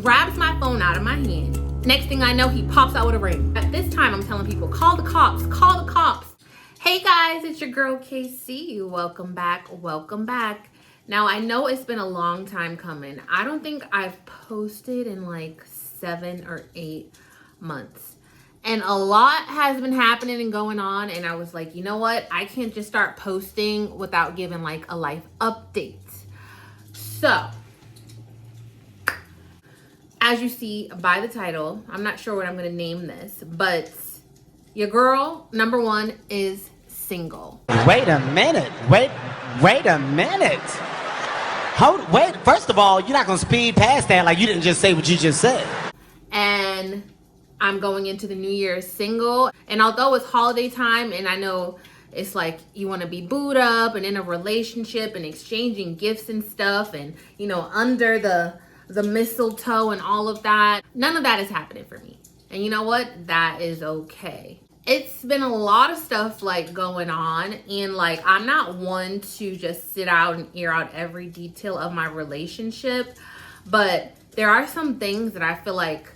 grabs my phone out of my hand. Next thing I know, he pops out with a ring. At this time, I'm telling people, call the cops, call the cops. Hey guys, it's your girl KC. Welcome back, welcome back. Now, I know it's been a long time coming. I don't think I've posted in like 7 or 8 months. And a lot has been happening and going on. And I was like, you know what? I can't just start posting without giving like a life update. So, as you see by the title, I'm not sure what I'm going to name this, but your girl, number 1, is single. Wait a minute. Wait a minute. Wait, first of all, you're not going to speed past that like you didn't just say what you just said. And I'm going into the new year single. And although it's holiday time and I know it's like you want to be booed up and in a relationship and exchanging gifts and stuff and, you know, under the mistletoe and all of that, none of that is happening for me. And you know what? That is okay. It's been a lot of stuff like going on, and like I'm not one to just sit out and air out every detail of my relationship, but there are some things that I feel like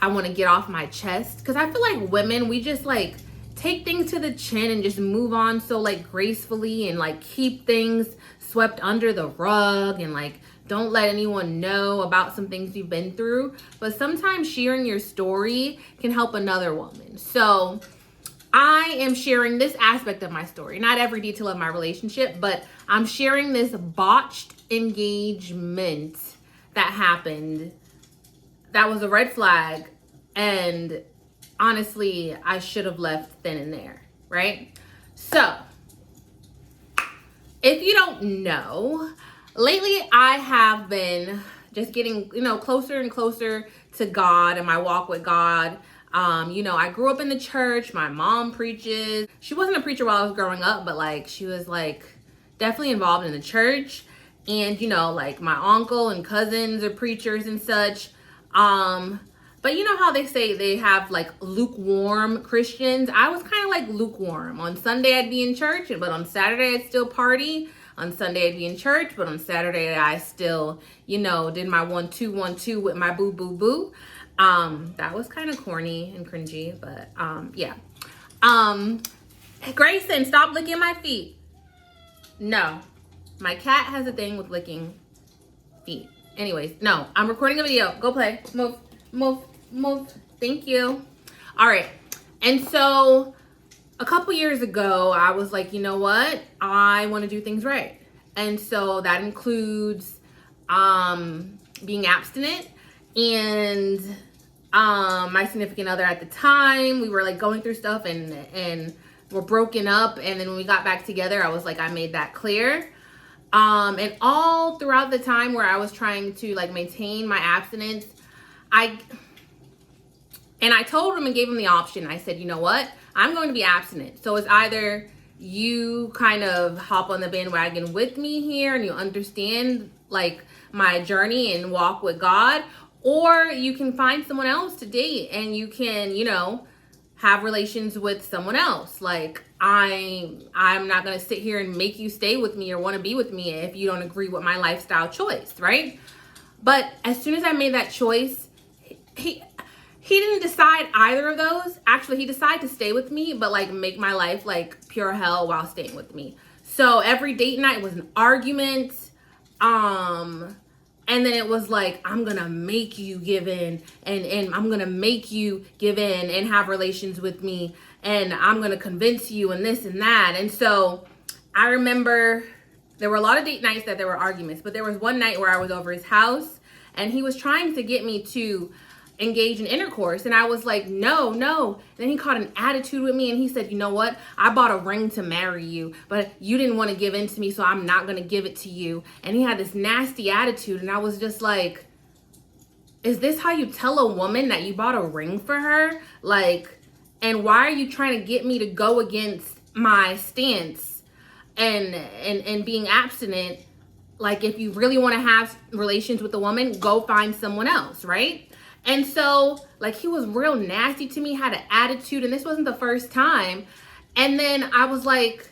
I want to get off my chest, because I feel like women, we just like take things to the chin and just move on so like gracefully and like keep things swept under the rug and like don't let anyone know about some things you've been through. But sometimes sharing your story can help another woman. So I am sharing this aspect of my story, not every detail of my relationship, but I'm sharing this botched engagement that happened. That was a red flag. And honestly, I should have left then and there, right? So if you don't know, lately I have been just getting, closer and closer to God and my walk with God. I grew up in the church. My mom preaches. She wasn't a preacher while I was growing up, but like she was like definitely involved in the church. And like my uncle and cousins are preachers and such. But you know how they say they have like lukewarm Christians? I was kind of like lukewarm. On Sunday I'd be in church, but on Saturday I'd still party. On Sunday I'd be in church, but on Saturday I still, did my 1-2-1-2 with my boo boo boo. That was kind of corny and cringy, but yeah. Grayson, stop licking my feet. No, my cat has a thing with licking feet. Anyways, no, I'm recording a video. Go play. Move. Thank you. All right. And so a couple years ago, I was like, you know what? I want to do things right. And so that includes being abstinent. And my significant other at the time, we were like going through stuff and we're broken up. And then when we got back together, I was like, I made that clear. And all throughout the time where I was trying to like maintain my abstinence, I told him and gave him the option. I said, you know what? I'm going to be abstinent. So it's either you kind of hop on the bandwagon with me here and you understand like my journey and walk with God, or you can find someone else to date and you can, have relations with someone else. Like I'm not going to sit here and make you stay with me or want to be with me if you don't agree with my lifestyle choice, right? But as soon as I made that choice, he didn't decide either of those. Actually, he decided to stay with me, but like make my life like pure hell while staying with me. So every date night was an argument. And then it was like, I'm going to make you give in and I'm going to make you give in and have relations with me. And I'm going to convince you and this and that. And so I remember there were a lot of date nights that there were arguments, but there was one night where I was over his house and he was trying to get me to engage in intercourse. And I was like, no. Then he caught an attitude with me and he said, you know what? I bought a ring to marry you, but you didn't want to give in to me, so I'm not going to give it to you. And he had this nasty attitude. And I was just like, is this how you tell a woman that you bought a ring for her? Like, and why are you trying to get me to go against my stance and being abstinent? Like, if you really want to have relations with a woman, go find someone else, right? And so, like, he was real nasty to me, had an attitude, and this wasn't the first time. And then I was like,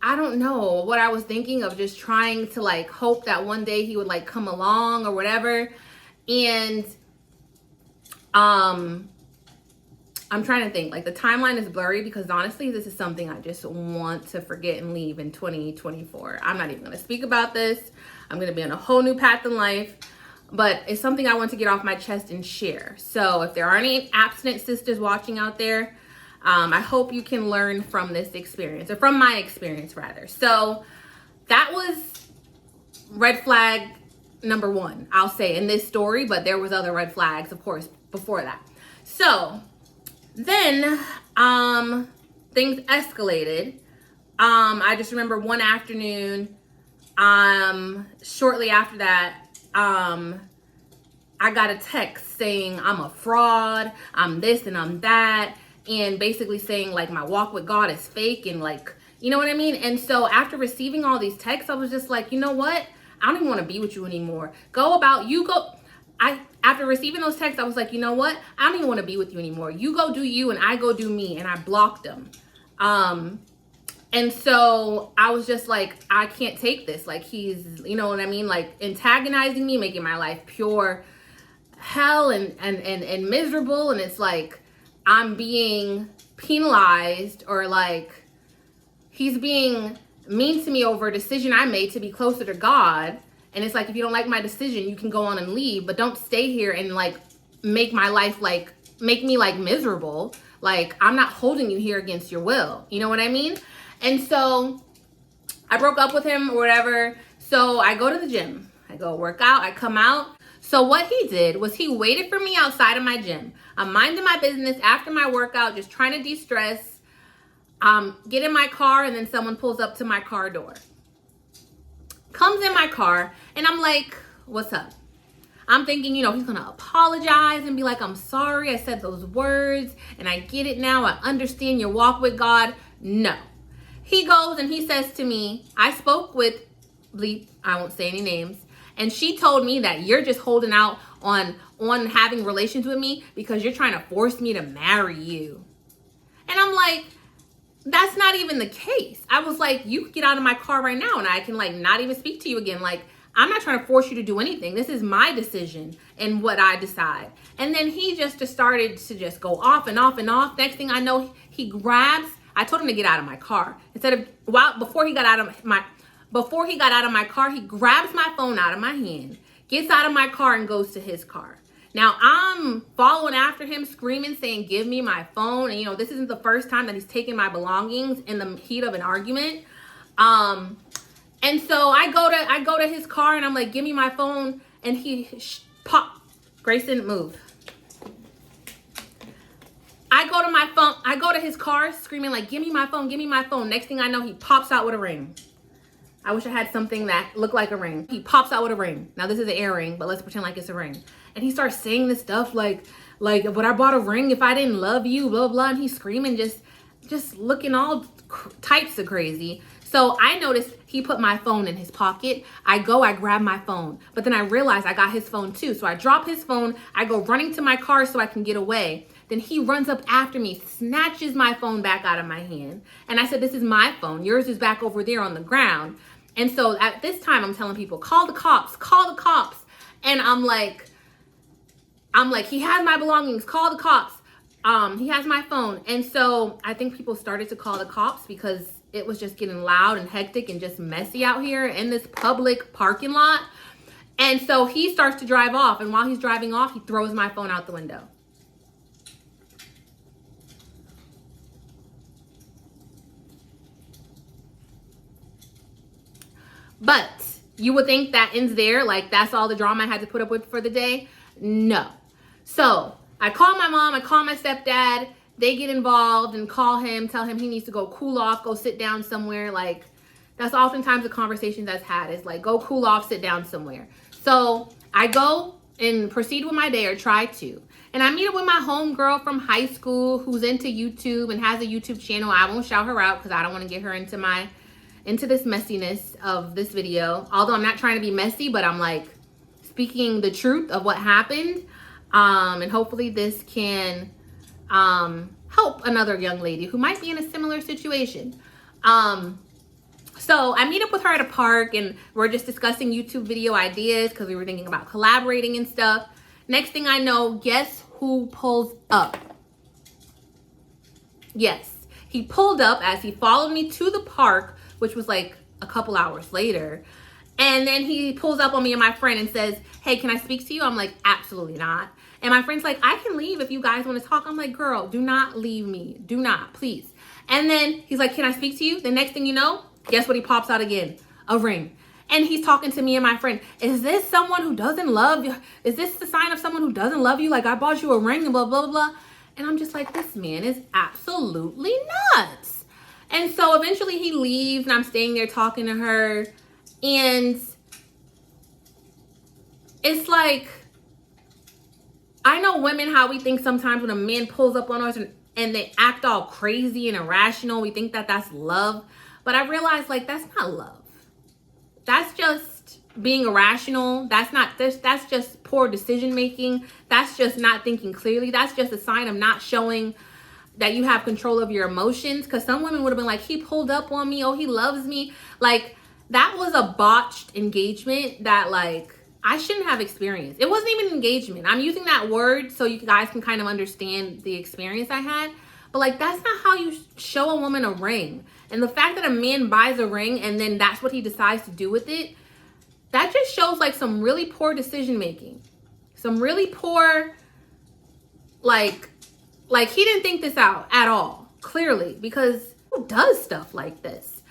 I don't know what I was thinking of, just trying to, like, hope that one day he would, like, come along or whatever. And I'm trying to think, like the timeline is blurry because honestly, this is something I just want to forget and leave in 2024. I'm not even going to speak about this. I'm going to be on a whole new path in life, but it's something I want to get off my chest and share. So if there are any abstinent sisters watching out there, I hope you can learn from this experience, or from my experience rather. So that was red flag number one, I'll say, in this story, but there was other red flags, of course, before that. So then things escalated. I just remember one afternoon, shortly after that, I got a text saying I'm a fraud, I'm this and I'm that, and basically saying like my walk with God is fake, and like, you know what I mean? And so after receiving all these texts, I was just like, you know what? I don't even want to be with you anymore. After receiving those texts, I was like, you know what? I don't even want to be with you anymore. You go do you and I go do me. And I blocked them. And so I was just like, I can't take this. Like, he's, you know what I mean? Like antagonizing me, making my life pure hell and miserable. And it's like, I'm being penalized, or like he's being mean to me over a decision I made to be closer to God. And it's like, if you don't like my decision, you can go on and leave, but don't stay here and like make my life like, make me like miserable. Like, I'm not holding you here against your will. You know what I mean? And so I broke up with him or whatever. So I go to the gym, I go work out, I come out. So what he did was he waited for me outside of my gym. I'm minding my business after my workout, just trying to de-stress. Get in my car, and then someone pulls up to my car door. Comes in my car, and I'm like, what's up? I'm thinking, you know, he's gonna apologize and be like, I'm sorry I said those words, and I get it now, I understand your walk with God. No. He goes and he says to me, I spoke with bleep, I won't say any names, and she told me that you're just holding out on having relations with me because you're trying to force me to marry you. And I'm like, that's not even the case. I was like, you can get out of my car right now and I can like not even speak to you again. Like, I'm not trying to force you to do anything. This is my decision and what I decide. And then he just started to just go off and off and off. Next thing I know, he grabs, I told him to get out of my car. Before he got out of my car, he grabs my phone out of my hand, gets out of my car and goes to his car. Now I'm following after him, screaming, saying, give me my phone. And you know, this isn't the first time that he's taken my belongings in the heat of an argument. And so I go to his car and I'm like, give me my phone. And he pop, Grayson, move. I go to his car screaming like, give me my phone, give me my phone. Next thing I know, he pops out with a ring. I wish I had something that looked like a ring. He pops out with a ring. Now this is an earring, but let's pretend like it's a ring. And he starts saying this stuff like, but I bought a ring if I didn't love you, blah, blah. And he's screaming, just looking all types of crazy. So I noticed he put my phone in his pocket. I grab my phone, but then I realized I got his phone too. So I drop his phone. I go running to my car so I can get away. Then he runs up after me, snatches my phone back out of my hand. And I said, this is my phone. Yours is back over there on the ground. And so at this time, I'm telling people, call the cops, call the cops. And I'm like, he has my belongings, call the cops. He has my phone. And so I think people started to call the cops because it was just getting loud and hectic and just messy out here in this public parking lot. And so he starts to drive off. And while he's driving off, he throws my phone out the window. But you would think that ends there. Like, that's all the drama I had to put up with for the day. No. So I call my mom, I call my stepdad. They get involved and call him, tell him he needs to go cool off, go sit down somewhere. Like, that's oftentimes the conversation that's had is like, go cool off, sit down somewhere. So I go and proceed with my day, or try to. And I meet up with my homegirl from high school who's into YouTube and has a YouTube channel. I won't shout her out because I don't want to get her into this messiness of this video. Although I'm not trying to be messy, but I'm like speaking the truth of what happened. And hopefully this can help another young lady who might be in a similar situation. So I meet up with her at a park and we're just discussing YouTube video ideas because we were thinking about collaborating and stuff. Next thing I know, guess who pulls up? Yes, he pulled up as he followed me to the park, which was like a couple hours later. And then he pulls up on me and my friend and says, hey, can I speak to you? I'm like, absolutely not. And my friend's like, I can leave if you guys want to talk. I'm like, girl, do not leave me. Do not, please. And then he's like, can I speak to you? The next thing you know, guess what he pops out again? A ring. And he's talking to me and my friend. Is this someone who doesn't love you? Is this the sign of someone who doesn't love you? Like, I bought you a ring and blah, blah, blah, blah. And I'm just like, this man is absolutely nuts. And so eventually he leaves and I'm staying there talking to her. And it's like, I know women, how we think sometimes when a man pulls up on us and they act all crazy and irrational, we think that that's love. But I realize, like, that's not love. That's just being irrational. That's just poor decision making. That's just not thinking clearly. That's just a sign of not showing that you have control of your emotions. Because some women would have been like, he pulled up on me. Oh, he loves me. Like, that was a botched engagement that, like, I shouldn't have experienced. It wasn't even an engagement. I'm using that word so you guys can kind of understand the experience I had. But, like, that's not how you show a woman a ring. And the fact that a man buys a ring and then that's what he decides to do with it, that just shows, like, some really poor decision making. Some really poor, like he didn't think this out at all, clearly, because who does stuff like this?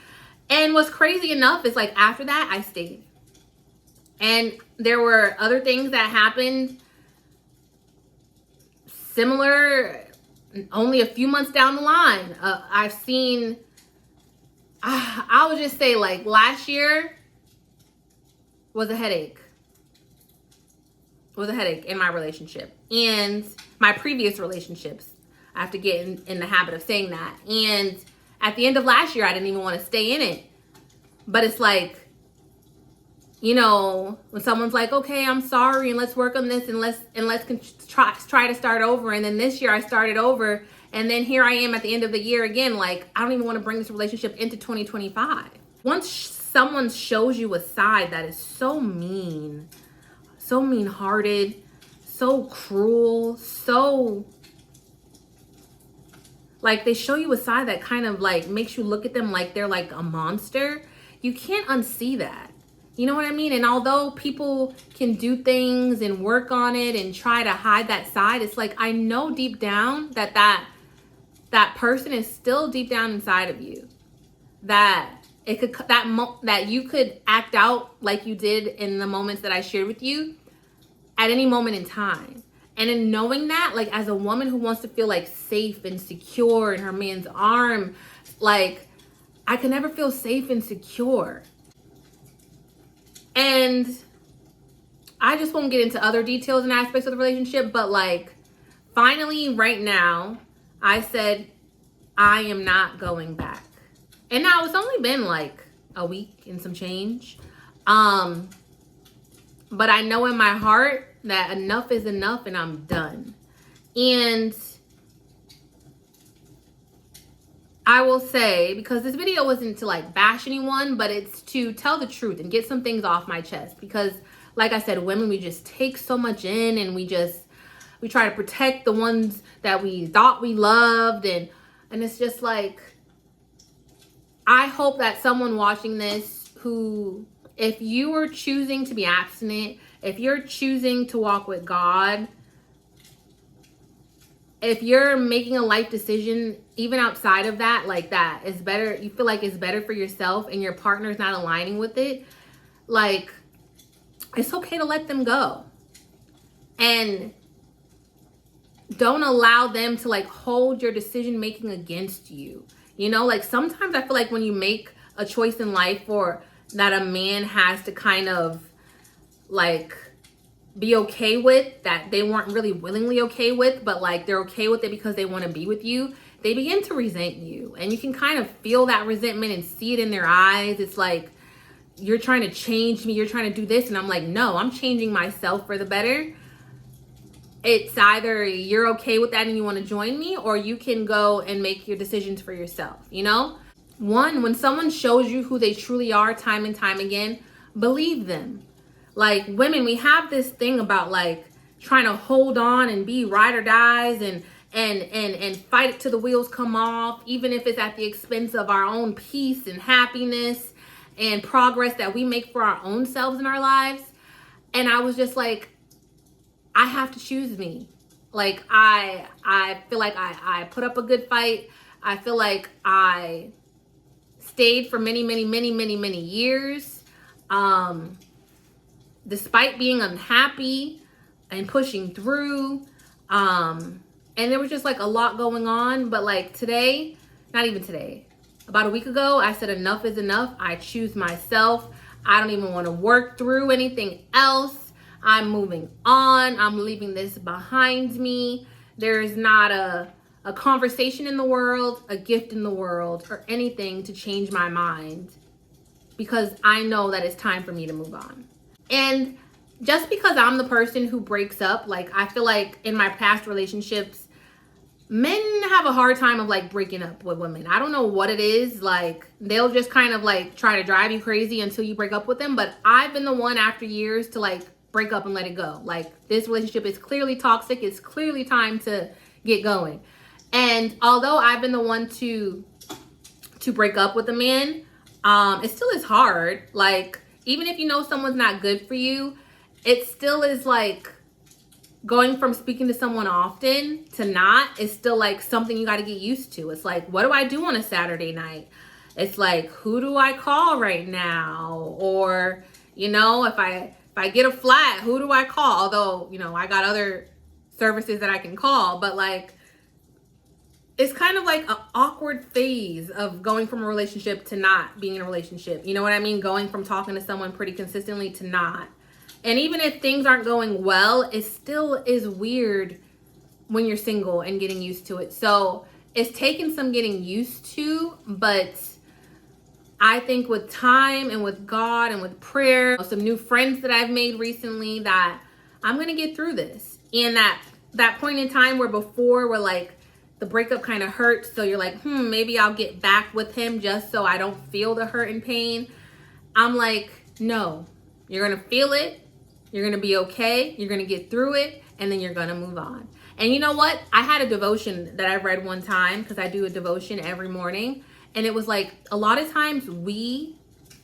And what's crazy enough is, like, after that, I stayed. And there were other things that happened similar only a few months down the line. I've seen, I would just say, like, last year was a headache. Was a headache in my relationship and my previous relationships. I have to get in the habit of saying that. And at the end of last year, I didn't even want to stay in it. But it's like, you know, when someone's like, okay, I'm sorry, and let's work on this, and let's try to start over. And then this year I started over, and then here I am at the end of the year again. Like, I don't even want to bring this relationship into 2025. Once someone shows you a side that is so mean, so mean-hearted, so cruel, so, like, they show you a side that kind of, like, makes you look at them like they're like a monster, you can't unsee that. You know what I mean? And although people can do things and work on it and try to hide that side, it's like, I know deep down that person is still deep down inside of you. That it could, that you could act out like you did in the moments that I shared with you at any moment in time. And in knowing that, like, as a woman who wants to feel, like, safe and secure in her man's arm, like, I can never feel safe and secure. And I just won't get into other details and aspects of the relationship, but, like, finally right now, I said, I am not going back. And now it's only been like a week and some change. But I know in my heart that enough is enough and I'm done. And I will say, because this video wasn't to, like, bash anyone, but it's to tell the truth and get some things off my chest. Because, like I said, women, we just take so much in and we try to protect the ones that we thought we loved. And it's just like, I hope that someone watching this who, if you are choosing to be abstinent, if you're choosing to walk with God, if you're making a life decision, even outside of that, like, that is better, you feel like it's better for yourself and your partner's not aligning with it, like, it's okay to let them go. And don't allow them to, like, hold your decision making against you. You know, like, sometimes I feel like when you make a choice in life or that a man has to kind of, like, be okay with, that they weren't really willingly okay with, but, like, they're okay with it because they want to be with you, they begin to resent you. And you can kind of feel that resentment and see it in their eyes. It's like, you're trying to change me, you're trying to do this. And I'm like, no, I'm changing myself for the better. It's either you're okay with that and you want to join me, or you can go and make your decisions for yourself, you know? When someone shows you who they truly are time and time again, believe them. Like, women, we have this thing about, like, trying to hold on and be ride or dies and fight it till the wheels come off, even if it's at the expense of our own peace and happiness and progress that we make for our own selves in our lives. And I was just like, I have to choose me. Like, I feel like I put up a good fight. I feel like I stayed for many years, despite being unhappy and pushing through. And there was just like a lot going on. But like today, not even today, about a week ago, I said enough is enough. I choose myself. I don't even want to work through anything else. I'm moving on. I'm leaving this behind me. There is not a conversation in the world, a gift in the world, or anything to change my mind, because I know that it's time for me to move on. And just because I'm the person who breaks up, like, I feel like in my past relationships, men have a hard time of like breaking up with women. I don't know what it is. Like, they'll just kind of like try to drive you crazy until you break up with them. But I've been the one after years to like break up and let it go. Like, this relationship is clearly toxic. It's clearly time to get going. And although I've been the one to break up with a man, it still is hard. Like, even if you know someone's not good for you, it still is like going from speaking to someone often to not is still like something you got to get used to. It's like, what do I do on a Saturday night? It's like, who do I call right now? Or, you know, if I get a flat, who do I call? Although, you know, I got other services that I can call, but like, it's kind of like an awkward phase of going from a relationship to not being in a relationship. You know what I mean? Going from talking to someone pretty consistently to not. And even if things aren't going well, it still is weird when you're single and getting used to it. So it's taken some getting used to, but I think with time and with God and with prayer, some new friends that I've made recently, that I'm going to get through this. And that point in time where before we're like, the breakup kind of hurts, so you're like, maybe I'll get back with him just so I don't feel the hurt and pain. I'm like, no, you're going to feel it. You're going to be okay. You're going to get through it, and then you're going to move on. And you know what? I had a devotion that I read one time, because I do a devotion every morning. And it was like, a lot of times we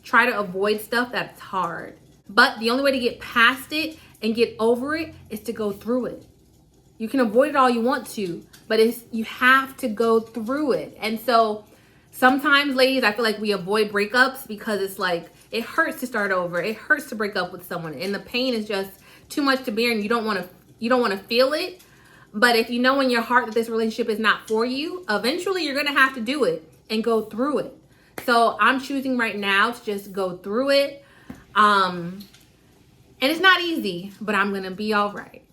try to avoid stuff that's hard. But the only way to get past it and get over it is to go through it. You can avoid it all you want to, but you have to go through it. And so sometimes, ladies, I feel like we avoid breakups because it's like, it hurts to start over. It hurts to break up with someone, and the pain is just too much to bear, and you don't want to feel it. But if you know in your heart that this relationship is not for you, eventually you're going to have to do it and go through it. So I'm choosing right now to just go through it. And it's not easy, but I'm going to be all right.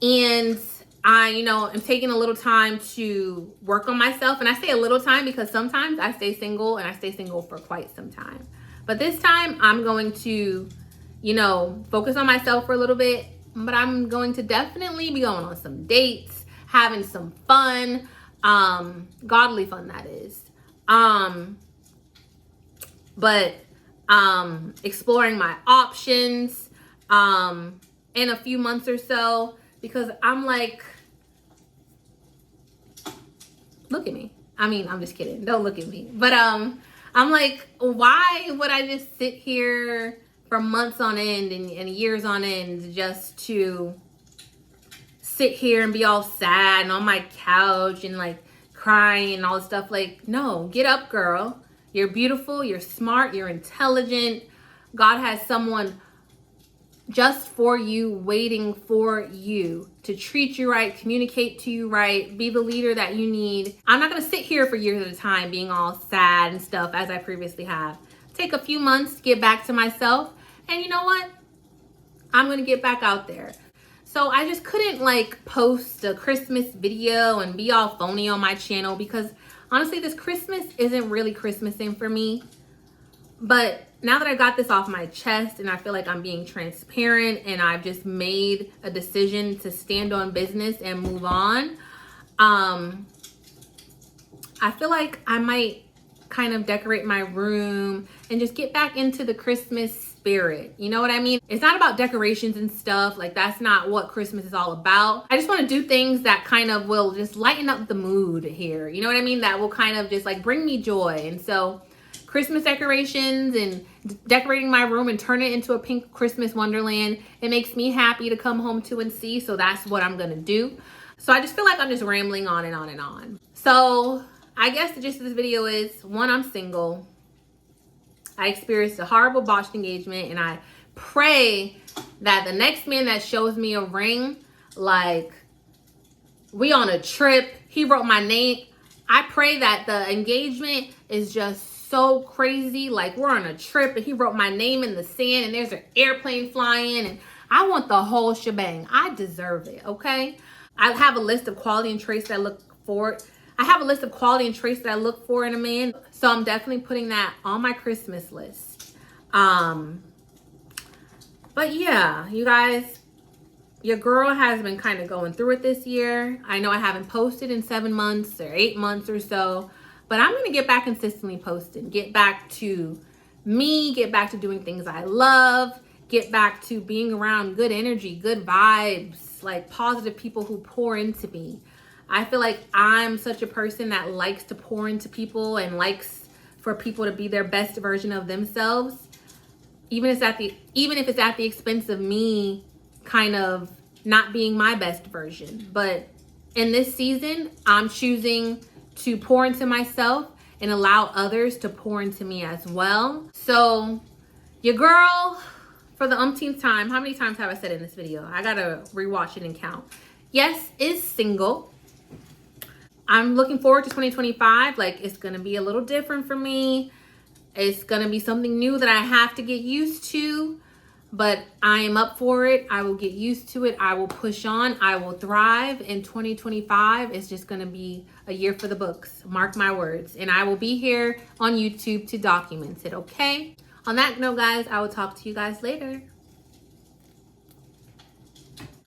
And I, am taking a little time to work on myself. And I say a little time because sometimes I stay single, and I stay single for quite some time. But this time I'm going to, focus on myself for a little bit. But I'm going to definitely be going on some dates, having some fun, godly fun, that is. But exploring my options in a few months or so, because I'm like, look at me. I mean, I'm just kidding. Don't look at me. But I'm like, why would I just sit here for months on end and years on end just to sit here and be all sad and on my couch and like crying and all this stuff? Like, no, get up, girl. You're beautiful. You're smart. You're intelligent. God has someone just for you, waiting for you to treat you right, communicate to you right, be the leader that you need. I'm not going to sit here for years at a time being all sad and stuff as I previously have. Take a few months to get back to myself. And you know what? I'm going to get back out there. So I just couldn't like post a Christmas video and be all phony on my channel, because honestly, this Christmas isn't really Christmasing for me. But now that I got this off my chest and I feel like I'm being transparent and I've just made a decision to stand on business and move on, I feel like I might kind of decorate my room and just get back into the Christmas spirit. You know what I mean? It's not about decorations and stuff. Like, that's not what Christmas is all about. I just want to do things that kind of will just lighten up the mood here. You know what I mean? That will kind of just like bring me joy. And so Christmas decorations and decorating my room and turn it into a pink Christmas wonderland, it makes me happy to come home to and see. So that's what I'm going to do. So I just feel like I'm just rambling on and on and on. So I guess the gist of this video is, one, I'm single. I experienced a horrible botched engagement, and I pray that the next man that shows me a ring, like, we on a trip, he wrote my name. I pray that the engagement is just so crazy, like we're on a trip and he wrote my name in the sand and there's an airplane flying, and I want the whole shebang. I deserve it, okay? I have a list of quality and traits that I look for. I have a list of quality and traits that I look for in a man. So I'm definitely putting that on my Christmas list. But yeah, you guys, your girl has been kind of going through it this year. I know I haven't posted in 7 months or 8 months or so, but I'm going to get back consistently posting. Get back to me, get back to doing things I love, get back to being around good energy, good vibes, like positive people who pour into me. I feel like I'm such a person that likes to pour into people and likes for people to be their best version of themselves, even if it's at the expense of me kind of not being my best version. But in this season, I'm choosing to pour into myself and allow others to pour into me as well. So your girl, for the umpteenth time, how many times have I said in this video? I gotta rewatch it and count. Yes, is single. I'm looking forward to 2025. Like, it's gonna be a little different for me. It's gonna be something new that I have to get used to, but I am up for it. I will get used to it. I will push on. I will thrive. In 2025, it's just gonna be a year for the books. Mark my words. And I will be here on YouTube to document it, okay? On that note, guys, I will talk to you guys later.